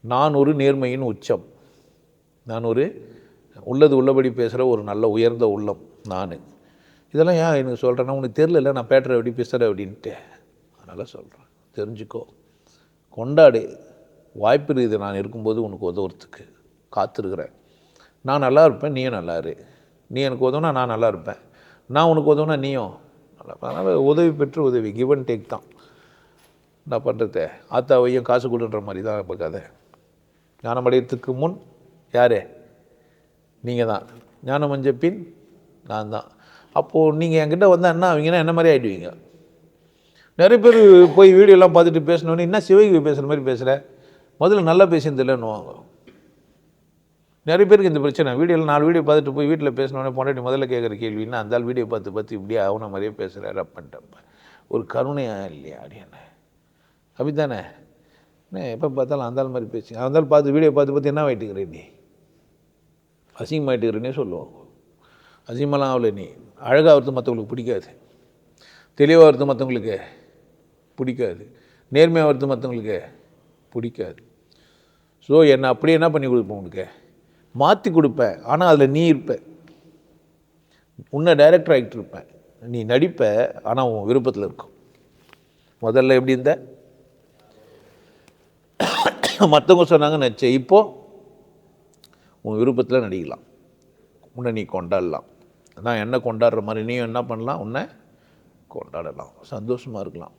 நான் ஒரு நேர்மையின் உச்சம். நான் ஒரு உள்ளது உள்ளபடி பேசுகிற ஒரு நல்ல உயர்ந்த உள்ளம் நான். இதெல்லாம் ஏன் எனக்கு சொல்கிறேன்னா, உனக்கு தெரில நான் பேட்டுற எப்படி பேசுகிற அப்படின்ட்டு. அதனால் சொல்கிறேன், தெரிஞ்சுக்கோ, கொண்டாடு. வாய்ப்பு இருக்குது நான் இருக்கும்போது உனக்கு உதவுறதுக்கு காத்திருக்கிறேன். நான் நல்லா இருப்பேன், நீயும் நல்லா இரு. நீ எனக்கு உதவுனா நான் நல்லா இருப்பேன், நான் உனக்கு உதவுனா நீயும் நல்லா. அதனால் உதவி பெற்று உதவி, கிவ் அண்ட் டேக் தான் நான் பண்ணுறது. ஆத்தாவையும் காசு கொடுன்ற மாதிரி தான் இப்போ கதை. ஞானமடையத்துக்கு முன் யார்? நீங்கள் தான். ஞானம் அஞ்ச பின் நான் தான். அப்போது நீங்கள் என்கிட்ட வந்தால் என்ன ஆவீங்கன்னா, என்ன மாதிரி ஆகிடுவீங்க. நிறைய பேர் போய் வீடியோலாம் பார்த்துட்டு பேசினோன்னே, என்ன சிவகி பேசுகிற மாதிரி பேசுகிற, முதல்ல நல்லா பேசியிருந்தில்லன்னுவாங்க. நிறைய பேருக்கு இந்த பிரச்சனை. வீடியோவில் 4 வீடியோ பார்த்துட்டு போய் வீட்டில் பேசினோன்னே பொண்டாட்டி முதல்ல கேட்குற கேள்வின்னா, அந்த வீடியோ பார்த்து இப்படியே அவனை மாதிரியே பேசுகிறாரு அப்படின்ட்டு. ஒரு கருணையாக இல்லையா அப்படின்னு. அப்படி தானே? என்ன எப்போ பார்த்தாலும் அந்தாள் மாதிரி பேசி, அந்தாள் பார்த்து வீடியோ பார்த்து என்ன ஆகிட்டுக்கிறேன் நீ, அசிங்கமாகிட்டுக்கிறேன்னே சொல்லுவாங்க. அசிங்கமெல்லாம் ஆகலை, நீ அழகாக வருது மற்றவங்களுக்கு பிடிக்காது, தெளிவாக வருது மற்றவங்களுக்கு பிடிக்காது, நேர்மையாக வருது மற்றவங்களுக்கு பிடிக்காது. ஸோ என்னை அப்படியே என்ன பண்ணி கொடுப்பேன், உனக்கு மாற்றி கொடுப்பேன். ஆனால் அதில் நீ இருப்ப, உன்னை டைரக்டர் ஆகிட்டு இருப்பேன், நீ நடிப்ப. ஆனால் உன் விருப்பத்தில் இருக்கும். முதல்ல எப்படி இருந்த, மற்றவங்க சொன்னாங்க நடிச்ச, இப்போது உன் விருப்பத்தில் நடிக்கலாம், உன்னை நீ கொண்டாடலாம். நான் என்ன கொண்டாடுற மாதிரி நீயும் என்ன பண்ணலாம், உன்னை கொண்டாடலாம், சந்தோஷமாக இருக்கலாம்.